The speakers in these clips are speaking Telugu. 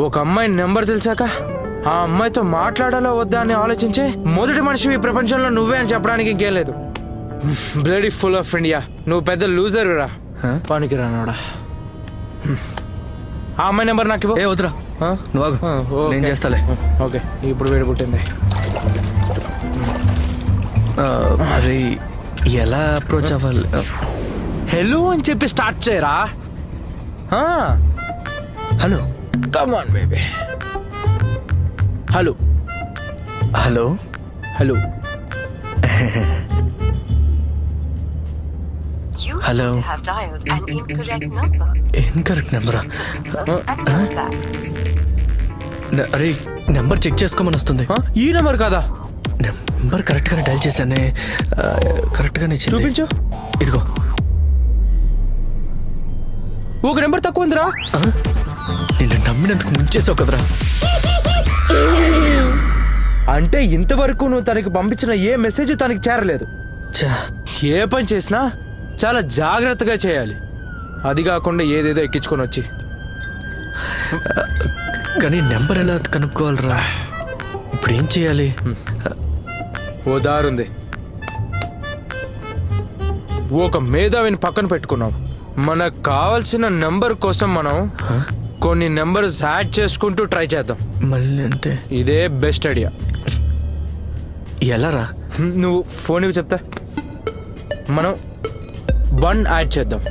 ఒక అమ్మాయి నెంబర్ తెలిసాక ఆ అమ్మాయితో మాట్లాడాలో వద్దా అని ఆలోచించే మొదటి మనిషి ఈ ప్రపంచంలో నువ్వే అని చెప్పడానికి ఇంకేం లేదు. Bloody full of India. నువ్వు పెద్ద లూజర్ రా, పనికి రానోడా. ఆ అమ్మాయి నెంబర్ నాకు ఇవ్వు. ఏ వద్దురా, నువ్వు నేను చేస్తాలే. ఓకే, ఇప్పుడు వేడి పుట్టింది. మరి ఎలా అప్రోచ్ అవ్వాలి? హలో అని చెప్పి స్టార్ట్ చేయరా. Hello, come on baby. Hello hello hello hello. Incorrect నెంబరా? అరే, నెంబర్ చెక్ చేసుకోమని వస్తుంది. ఈ నెంబర్ కాదా? నెంబర్ కరెక్ట్గానే డైల్ చేశానే, కరెక్ట్గానే చూపించు. ఇదిగో, ఒక నెంబర్ తక్కువ ఉందిరా. నిన్ను నమ్మినందుకు ముంచేసావు కదరా. అంటే ఇంతవరకు నువ్వు తనకి పంపించిన ఏ మెసేజ్ తనకి చేరలేదు. ఏ పని చేసినా చాలా జాగ్రత్తగా చేయాలి. అది కాకుండా ఏదేదో ఎక్కించుకొని వచ్చి. కానీ నెంబర్ ఎలా కనుక్కోవాలరా? ఇప్పుడు ఏం చేయాలి? ఓ దారుంది. ఒక మేధావిని పక్కన పెట్టుకున్నాం. మనకు కావాల్సిన నెంబర్ కోసం మనం కొన్ని నెంబర్స్ యాడ్ చేసుకుంటూ ట్రై చేద్దాం. మళ్ళీ అంటే ఇదే బెస్ట్ ఐడియా. ఎలా రా? నువ్వు ఫోన్ ఇవి చెప్తా. మనం 1 యాడ్ చేద్దాం.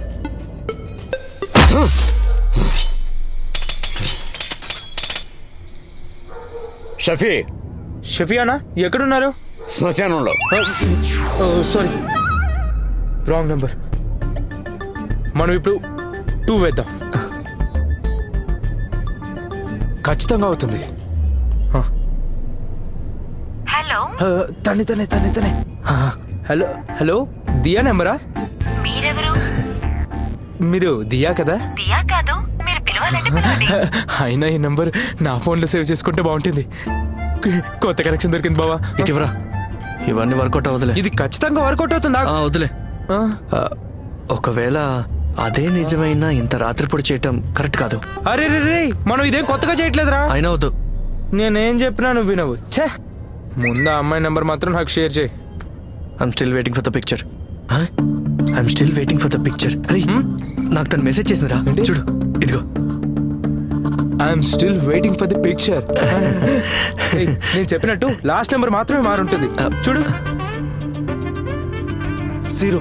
షఫియానా ఎక్కడున్నారు? శ్మశానంలో. Sorry, wrong number. మనం ఇప్పుడు 2 వేద్దాం. ఖచ్చితంగా అవుతుంది. హలో, తనే. హలో హలో, దియా నెంబరా? మీరెవరు? మీరు దియా కదా? దియా కాదు, మీరు పిలవాలంటే పిలవండి. అయినా ఈ నంబర్ నా ఫోన్లో సేవ్ చేసుకుంటే బాగుంటుంది. కొత్త కనెక్షన్ దొరికింది బావా. ఇటీవరా, ఇవన్నీ వర్కౌట్ అవ్వదులే. ఇది ఖచ్చితంగా వర్కౌట్ అవుతుందా? వదిలే. ఒకవేళ అదే నిజమైనా ఇంత రాత్రిపూట చేయటం కరెక్ట్ కాదు. అరే రే రే, మనం ఇదేం కొత్తగా చేయట్లేదురా. అయినా వద్దు. నేనేం చెప్పినా నువ్వు వినవు. ఛే, ముందు ఆ అమ్మాయి నెంబర్ మాత్రం నాకు షేర్ చేయి. I'm still waiting for the picture. అరే, నాకు తను మెసేజ్ చేసిందిరా, చూడు. ఇదిగో, I'm still waiting for the picture. నేను చెప్పినట్టు లాస్ట్ నెంబర్ మాత్రమే మారుంటుంది. చూడు, 0.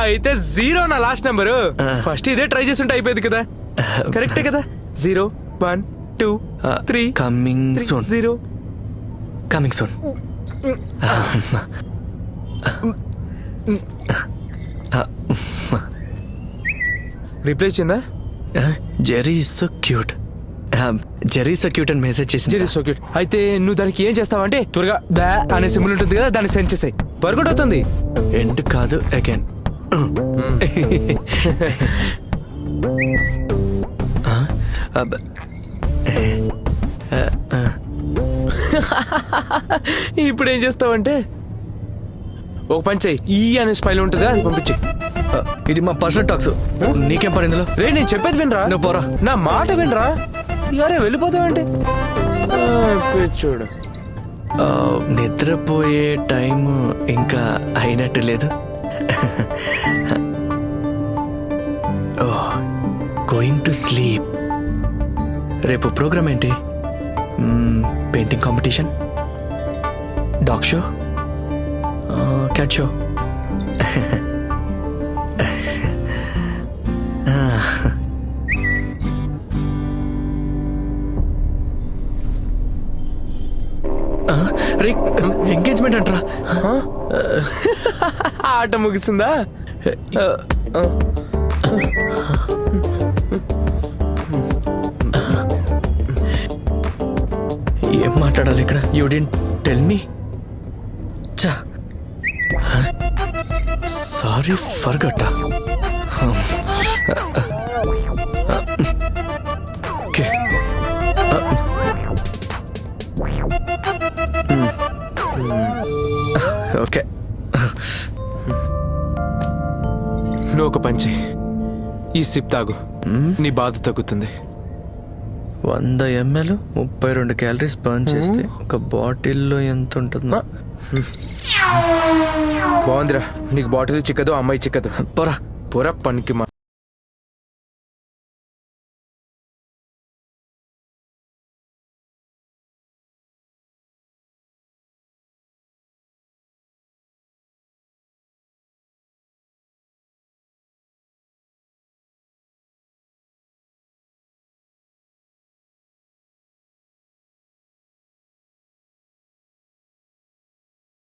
అయితే 0 నా లాస్ట్ నెంబరు. ఫస్ట్ ఇదే ట్రై చేస్తుంటే అయిపోయింది కదా. కరెక్టే కదా? 0 1 2 3 coming soon. 0 coming soon. Reply ఇచ్చిందా? Jerry so cute. Jerry so cute అని మెసేజ్ చేసింది. Jerry so cute. అయితే నువ్వు దానికి ఏం చేస్తావంటే త్వరగా బ్యా అనే సింబల్ ఉంటుంది కదా, దాన్ని సెండ్ చేసాయి. వర్కౌట్ అవుతుంది. ఎండ్ కాదు, అగైన్. ఇప్పుడు ఏం చేస్తావంటే ఒక పని చెయ్యి. ఈ అనే స్మైల్ ఉంటుంది, అది పంపించి. ఇది మా పర్సనల్ టాక్స్, నీకేం పని ఇందులో? రే, నేను చెప్పేది వినరా. నువ్వు పోరా. నా మాట వినరా. అరే, వెళ్ళిపోతావంటే చూడు. నిద్రపోయే టైం ఇంకా అయినట్టు లేదు. Going to sleep. రేపు ప్రోగ్రామ్ ఏంటి? Painting competition, dog show, cat show. Engagement అంటారా? ఆట ముగిసిందా? ఏం మాట్లాడాలి ఇక్కడ? You didn't tell me. చా, సారీ, ఫర్గట్. Okay, okay. నువ్వు ఒక పంచి ఈ సిప్ తాగు, నీ బాధ తగ్గుతుంది. 100 ml 32 క్యాలరీస్ బర్న్ చేస్తే ఒక బాటిల్లో ఎంత ఉంటుందో. బాగుందిరా, నీకు బాటిల్ చిక్కదు, అమ్మాయి చిక్కదు. పోరా. పొర పనికి